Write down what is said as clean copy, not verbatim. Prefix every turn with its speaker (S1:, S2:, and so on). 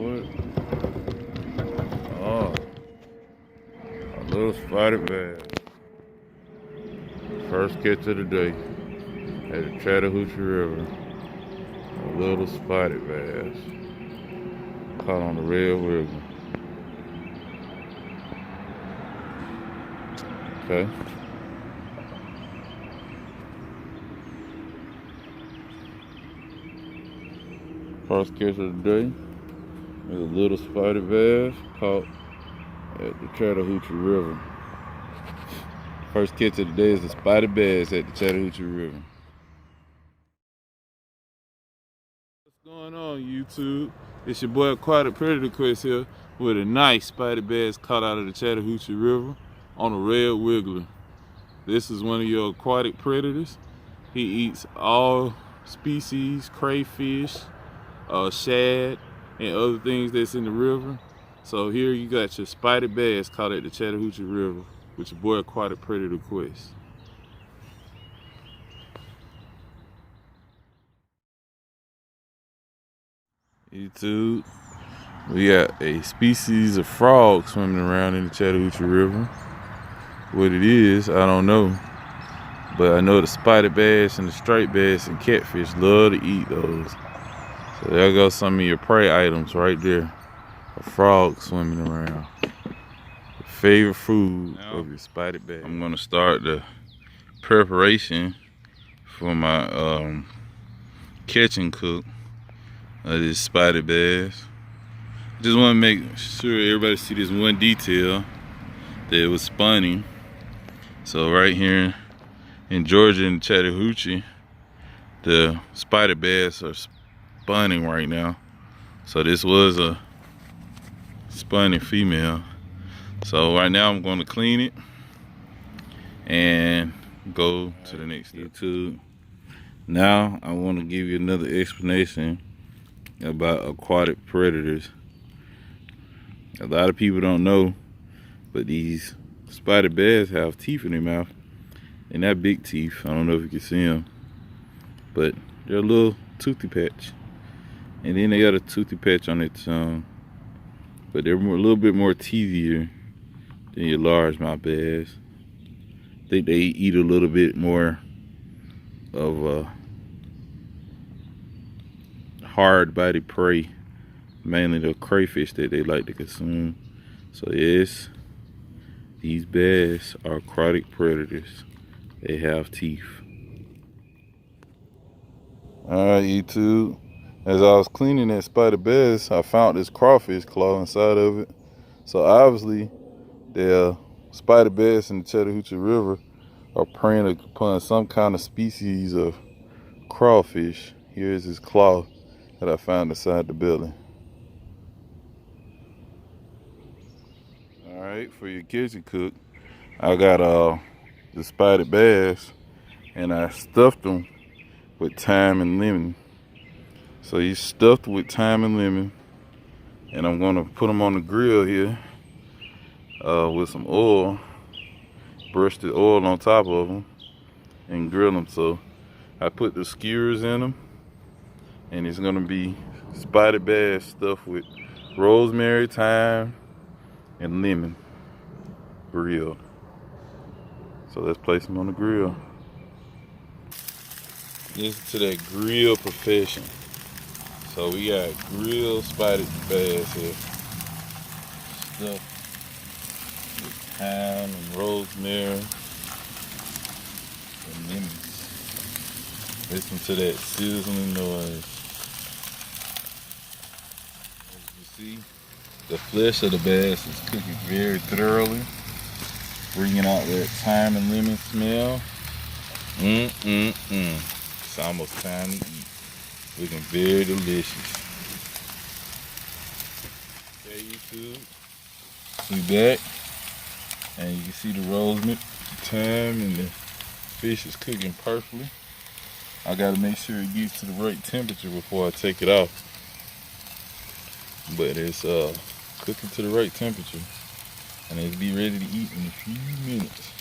S1: what? Oh, a little spotted bass. First catch of the day at the Chattahoochee River. A little spotted bass. Caught on the red wiggle. Okay. First catch of the day is a little spotted bass caught at the Chattahoochee River. First catch of the day is a spotted bass at the Chattahoochee River. What's going on, YouTube? It's your boy Aquatic Predator Quest here with a nice spotted bass caught out of the Chattahoochee River on a red wiggler. This is one of your aquatic predators. He eats all species, crayfish, shad, and other things that's in the river. So here you got your spotted bass caught at the Chattahoochee River with your boy Aquatic Predator Quest. YouTube, we got a species of frog swimming around in the Chattahoochee River. What it is, I don't know. But I know the spotted bass and the striped bass and catfish love to eat those. So there goes some of your prey items right there. A frog swimming around. The favorite food of your spotted bass. I'm gonna start the preparation for my catch and cook of this spotted bass. Just wanna make sure everybody see this one detail, that it was spawning. So right here in Georgia and Chattahoochee, the spotted bass are spawning right now. So this was a spawning female. So right now I'm going to clean it and go to the next step. YouTube. Now I want to give you another explanation about aquatic predators. A lot of people don't know, but these spotted bass have teeth in their mouth. And that big teeth, I don't know if you can see them, but they're a little toothy patch. And then they got a toothy patch on their tongue, but they're a little bit more teethier than your largemouth bass. I think they eat a little bit more of hard-bodied prey, mainly the crayfish that they like to consume. So yes, these bass are aquatic predators. They have teeth. Alright, YouTube. As I was cleaning that spotted bass, I found this crawfish claw inside of it. So obviously, the spotted bass in the Chattahoochee River are preying upon some kind of species of crawfish. Here's his claw that I found inside the belly. Alright, for your kitchen cook, I got the spotted bass, and I stuffed them with thyme and lemon. So he's stuffed with thyme and lemon, and I'm gonna put them on the grill here with some oil, brush the oil on top of them, and grill them. So I put the skewers in them, and it's gonna be spotted bass stuffed with rosemary, thyme, and lemon grilled. So let's place them on the grill. Listen to that grill profession. So we got grilled spotted bass here, stuffed with thyme and rosemary and lemon. Listen to that sizzling noise. As you see, the flesh of the bass is cooking very thoroughly, bringing out that thyme and lemon smell. It's almost time to eat. Looking very delicious. Okay, YouTube, we back, and you can see the rosemary, the thyme, and the fish is cooking perfectly. I gotta make sure it gets to the right temperature before I take it off. But it's cooking to the right temperature, and it'll be ready to eat in a few minutes.